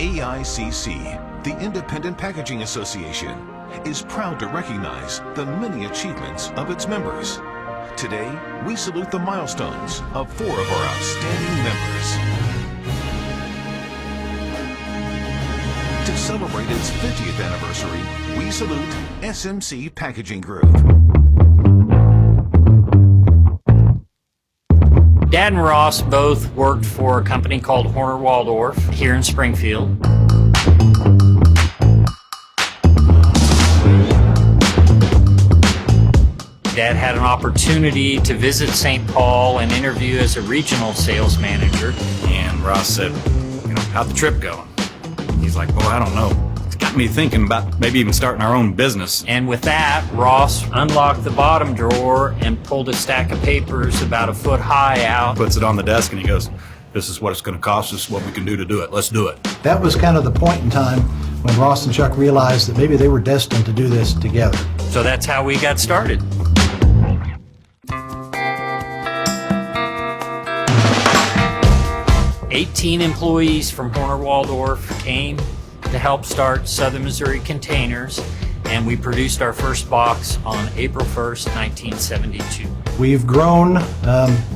AICC, the Independent Packaging Association, is proud to recognize the many achievements of its members. Today, we salute the milestones of 4 of our outstanding members. To celebrate its 50th anniversary, we salute SMC Packaging Group. Dad and Ross both worked for a company called Horner Waldorf here in Springfield. Dad had an opportunity to visit St. Paul and interview as a regional sales manager. And Ross said, how'd the trip go? He's like, I don't know. It's got me thinking about maybe even starting our own business. And with that, Ross unlocked the bottom drawer and pulled a stack of papers about a foot high out. Puts it on the desk and he goes, this is what it's going to cost us, what we can do to do it. Let's do it. That was kind of the point in time when Ross and Chuck realized that maybe they were destined to do this together. So that's how we got started. "18 employees from Horner Waldorf came to help start Southern Missouri Containers, and we produced our first box on April 1st, 1972. We've grown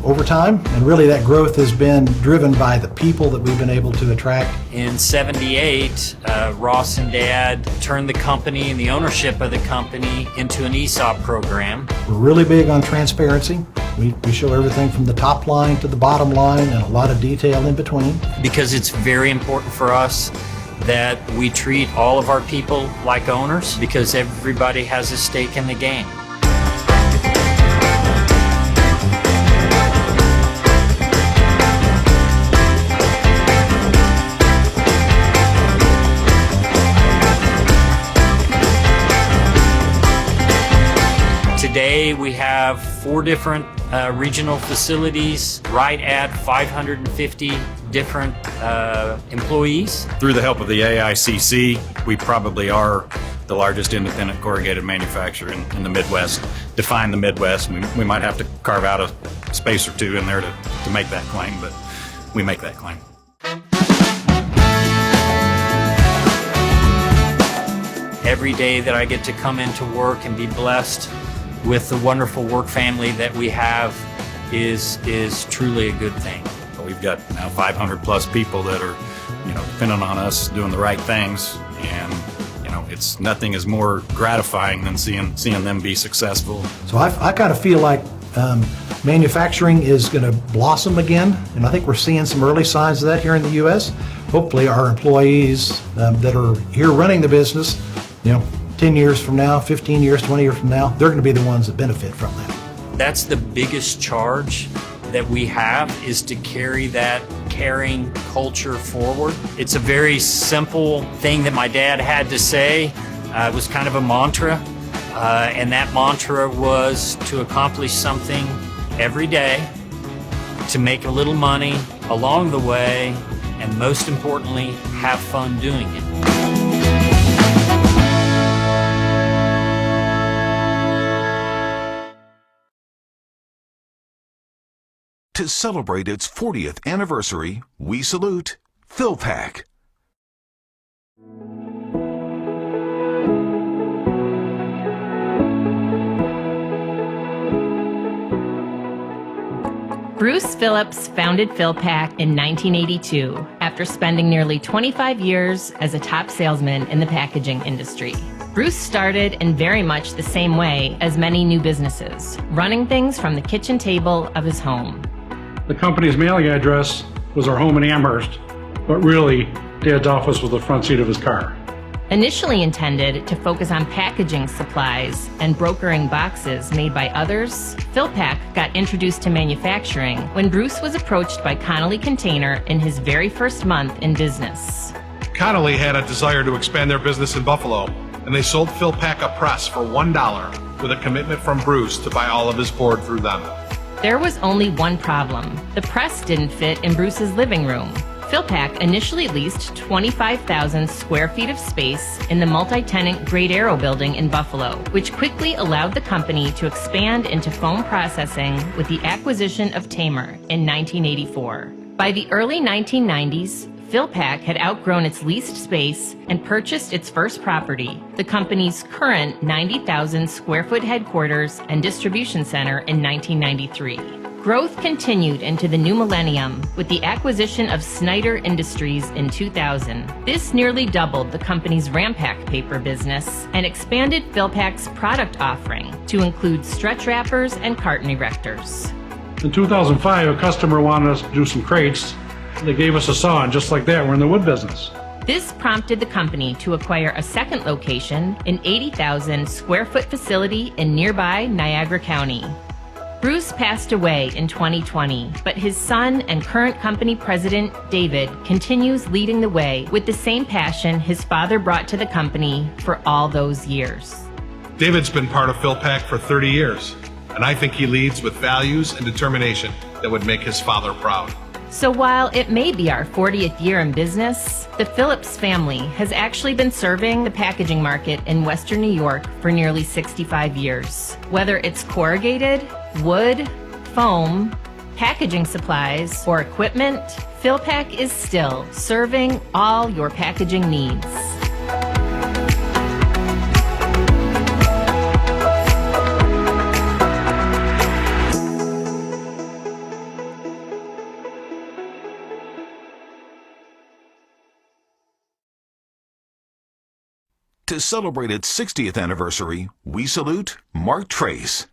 over time, and really that growth has been driven by the people that we've been able to attract. In '78, Ross and Dad turned the company and the ownership of the company into an ESOP program. We're really big on transparency. We show everything from the top line to the bottom line and a lot of detail in between. Because it's very important for us that we treat all of our people like owners, because everybody has a stake in the game. Today we have 4 different regional facilities, right at 550 different employees. Through the help of the AICC, we probably are the largest independent corrugated manufacturer in the Midwest. Define the Midwest, we might have to carve out a space or 2 in there to make that claim, but we make that claim. Every day that I get to come into work and be blessed with the wonderful work family that we have is truly a good thing. We've got now 500 plus people that are, depending on us doing the right things, and it's nothing is more gratifying than seeing them be successful. So I kind of feel like manufacturing is going to blossom again, and I think we're seeing some early signs of that here in the U.S. Hopefully our employees that are here running the business, 10 years from now, 15 years, 20 years from now, they're going to be the ones that benefit from that. That's the biggest charge that we have, is to carry that caring culture forward. It's a very simple thing that my dad had to say. It was kind of a mantra, and that mantra was to accomplish something every day, to make a little money along the way, and most importantly, have fun doing it. To celebrate its 40th anniversary, we salute Philpack. Bruce Phillips founded Philpack in 1982 after spending nearly 25 years as a top salesman in the packaging industry. Bruce started in very much the same way as many new businesses, running things from the kitchen table of his home. The company's mailing address was our home in Amherst, but really, Dad's office was the front seat of his car. Initially intended to focus on packaging supplies and brokering boxes made by others, Philpack got introduced to manufacturing when Bruce was approached by Connolly Container in his very first month in business. Connolly had a desire to expand their business in Buffalo, and they sold Philpack a press for $1 with a commitment from Bruce to buy all of his board through them. There was only one problem. The press didn't fit in Bruce's living room. Philpack initially leased 25,000 square feet of space in the multi-tenant Great Arrow building in Buffalo, which quickly allowed the company to expand into foam processing with the acquisition of Tamer in 1984. By the early 1990s, Philpack had outgrown its leased space and purchased its first property, the company's current 90,000 square foot headquarters and distribution center, in 1993. Growth continued into the new millennium with the acquisition of Snyder Industries in 2000. This nearly doubled the company's Rampack paper business and expanded Philpack's product offering to include stretch wrappers and carton erectors. In 2005, a customer wanted us to do some crates. They gave us a saw, and just like that, we're in the wood business. This prompted the company to acquire a second location, an 80,000 square foot facility in nearby Niagara County. Bruce passed away in 2020, but his son and current company president, David, continues leading the way with the same passion his father brought to the company for all those years. David's been part of Philpack for 30 years, and I think he leads with values and determination that would make his father proud. So while it may be our 40th year in business, the Phillips family has actually been serving the packaging market in Western New York for nearly 65 years. Whether it's corrugated, wood, foam, packaging supplies, or equipment, Philpack is still serving all your packaging needs. To celebrate its 60th anniversary, we salute Mark Trece.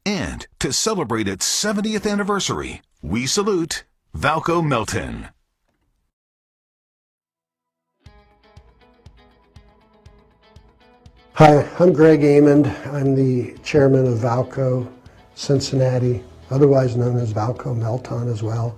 And to celebrate its 70th anniversary, we salute Valco Melton. Hi, I'm Greg Amond. I'm the chairman of Valco Cincinnati, otherwise known as Valco Melton as well.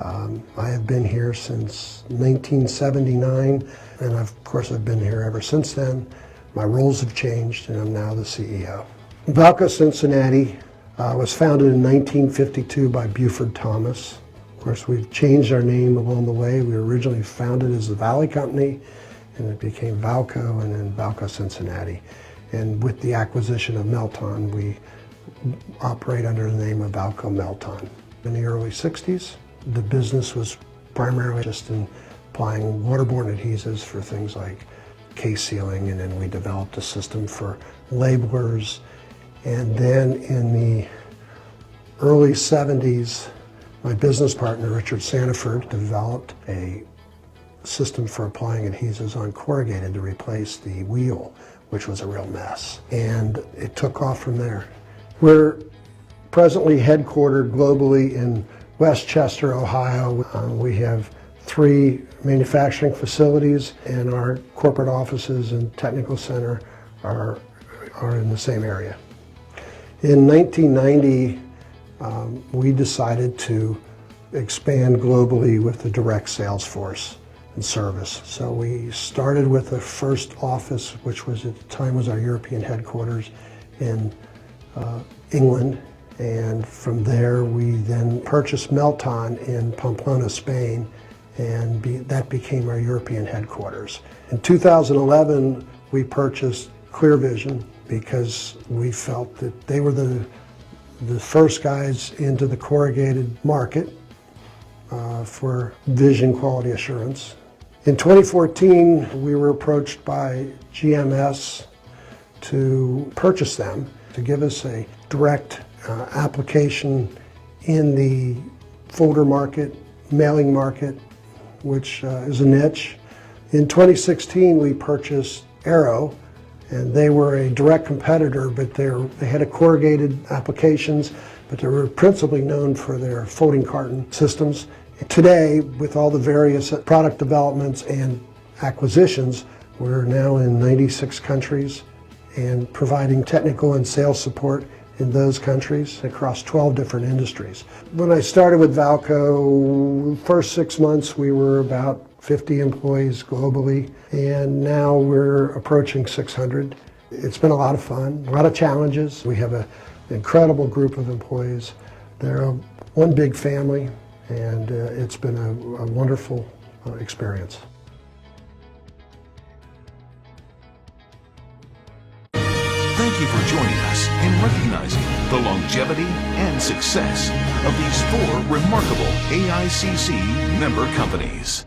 I have been here since 1979, and of course I've been here ever since then. My roles have changed, and I'm now the CEO. Valco Cincinnati was founded in 1952 by Buford Thomas. Of course, we've changed our name along the way. We were originally founded as the Valley Company, and it became Valco and then Valco Cincinnati. And with the acquisition of Melton, we operate under the name of Valco Melton. In the early 60s, the business was primarily just in applying waterborne adhesives for things like case sealing, and then we developed a system for labelers. And then in the early 70s, my business partner, Richard Sanford, developed a system for applying adhesives on corrugated to replace the wheel, which was a real mess. And it took off from there. We're presently headquartered globally in Westchester, Ohio. We have 3 manufacturing facilities, and our corporate offices and technical center are in the same area. In 1990, we decided to expand globally with the direct sales force and service. So we started with the first office, which was at the time was our European headquarters in England. And from there, we then purchased Melton in Pamplona, Spain, and that became our European headquarters. In 2011, we purchased Clear Vision because we felt that they were the first guys into the corrugated market for vision quality assurance. In 2014, we were approached by GMS to purchase them, to give us a direct application in the folder market, mailing market, which is a niche. In 2016, we purchased Arrow, and they were a direct competitor, but they had a corrugated applications, but they were principally known for their folding carton systems. Today, with all the various product developments and acquisitions, we're now in 96 countries and providing technical and sales support in those countries across 12 different industries. When I started with Valco, the first 6 months we were about 50 employees globally, and now we're approaching 600. It's been a lot of fun, a lot of challenges. We have an incredible group of employees. They're one big family, and it's been a wonderful experience. Thank you for joining us in recognizing the longevity and success of these 4 remarkable AICC member companies.